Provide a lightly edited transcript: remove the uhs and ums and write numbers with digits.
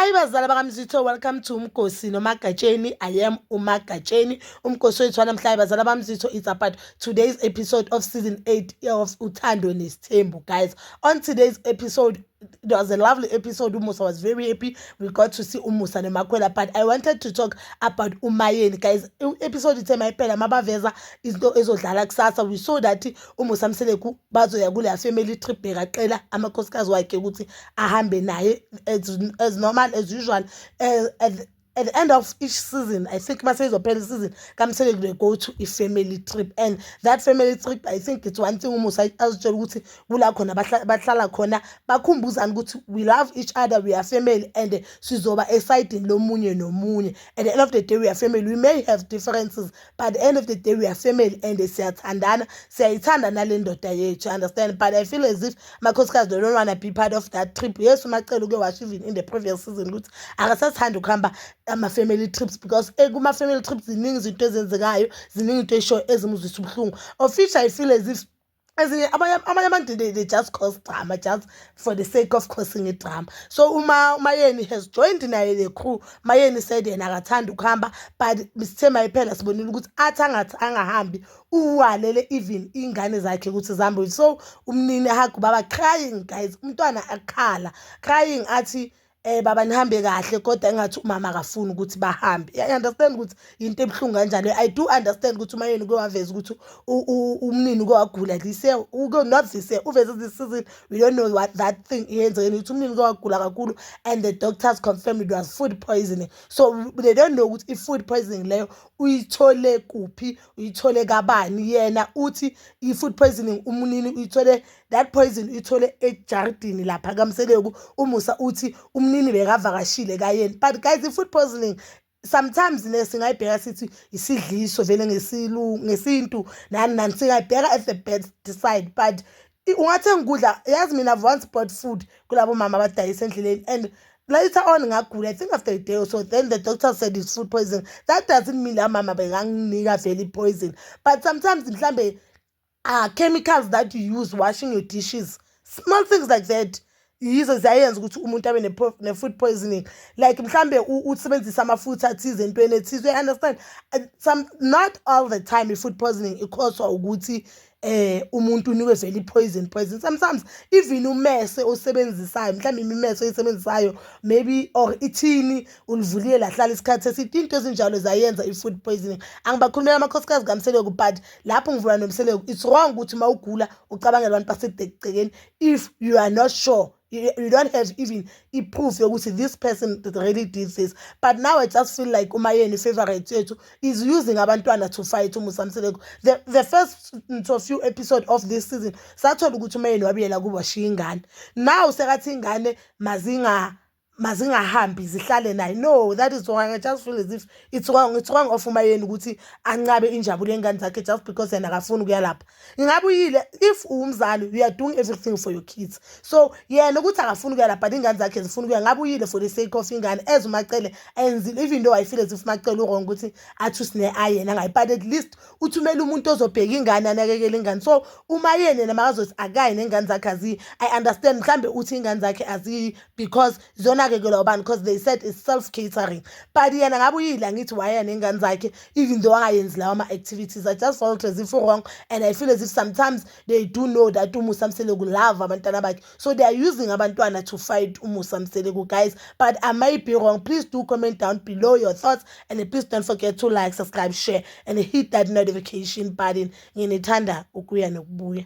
Hi bazala bakaMzitho, welcome to Umgosi noMagatsheni. I am uMagatsheni. Umgosi wethu namhlanje bazala bakaMzitho, it's about today's episode of season 8 of Uthando Nesithembu. Guys, on today's episode, it was a lovely episode. Umusa was very happy. We got to see Umusa noMakwela, but I wanted to talk about Umayeni. Guys, episode ithema iphela mabaveza izinto ezodlala kusasa. We saw that Umusa Mseleku bazoya kule family trip bekaqela amakhosikazi wakhe ukuthi ahambe naye as normal as usual. At the end of each season, I think masezophela season kamsele they go to a family trip, and that family trip, I think it's one thing Umusa azitshela ukuthi kula khona bahlala khona bakhumbuzana ukuthi we love each other, we are family, and sizoba exciting lomunye nomunye. At the end of the day, we are family. We may have differences, but at the end of the day, we are family, and siyathandana nale ndoda yethu, understand? But I feel as if makhosikazi don't want to be part of that trip. Yes, umacela uke washo even in the previous season ukuthi akasathanda ukuhamba ama-family trips, because kuma-family trips ziningi izinto ezenzekayo, ziningi into esho ezimuzwisa ubuhlungu, of which I feel as if abanye abantu they just cause drama just for the sake of causing a drama. So Mayeni has joined naye the crew. Mayeni said yena akathanda ukuhamba, but Msithema iphela sibonile ukuthi athi angahambi uwalele even ingane zakhe ukuthi zihambe. So umnini haku baba crying, guys, umntwana akhala crying athi baba nihambe kahle, kodwa engathi umama akafuni ukuthi bahambe. I understand ukuthi into ebuhlungu kanjalo. I do understand ukuthi Mayeni uke waveza ukuthi umnini uke wagula not this year, uveze this season. We don't know what that thing yenzekeni ukuthi umnini uke wagula kakhulu, and the doctors confirmed it was food poisoning. So they don't know ukuthi if food poisoning leyo uyithole kuphi, uyithole kabani. Yena uthi i-food poisoning umnini uyithole that poison uyithole ejardini lapha kaMseleku. Umusa uthi umnini bekavakashile kayeni. But guys, the food poisoning sometimes singayibheka sithi isidliso vele ngesintu nani singayibheka at the bad side, but ungathenga ukudla. Yazi mina I've once bought food kulabo mama abadayisa endleleni, and later on ngagula, I think after a day or so, then the doctor said it's food poison. That doesn't mean that mama bekanginika vele poison, but sometimes mhlambe chemicals that you use washing your dishes, small things like that, yizo zayenza ukuthi umuntu abe ne-food poisoning. Like mhlambe usebenzisa amafutha athize entweni ethize. You understand? Not all the time i-food poisoning ikhoswa ukuthi umuntu unikwe vele poison. Sometimes even umese osebenzisayo, mhlawumbe imimese oyisebenzisayo maybe or ithini ulivulile lahlala isikhathi eside, into ezinjalo zayenza i-food poisoning. Angibakhulumela amakhosikazi kaMseleku, but lapho ngivula noMseleku, it's wrong ukuthi uma ugula ucabangela abantu basedegcekeni if you are not sure. You don't have even a proof yokuthi this person really did this. But now I just feel like Umayeni favorite yethu is using abantwana to fight Umusa Mseleku. The first few episodes of this season sathola ukuthi Umayeni wabiyela kubo washiya ingane. Now sekathi ingane mazingahambi zihlale naye. No, that is wrong. I just feel as if it's wrong of Umayeni ukuthi ancabe injabulo yengane zakhe just because yena akafuni ukuya lapha. Ngingabuyile if umzali, you are doing everything for your kids. So yena ukuthi akafuni ukuya lapha but ingane zakhe zifuna ukuya, ngabuyile for the sake of ingane as uMacele enzile, even though I feel as if Macele wrong ukuthi athi usine ayena ngayi, but at least uthumela umuntu ozobheka ingane anakekele ingane. So Umayeni namazothi akayi nengane zakhe I understand mhlambe uthi ingane zakhe aziyi because zona because they said it's self-catering, but yena ngabuyile angithi waya nengane zakhe even though angayenzi lawo ama-activities. I just felt as if wrong, and I feel as if sometimes they do know that Umusa Mseleku love abantwana bakhe, so they are using abantwana to fight Umusa Mseleku, guys. But I might be wrong. Please do comment down below your thoughts, and please don't forget to like, subscribe, share, and hit that notification button. Nginithanda ukuya nokubuya.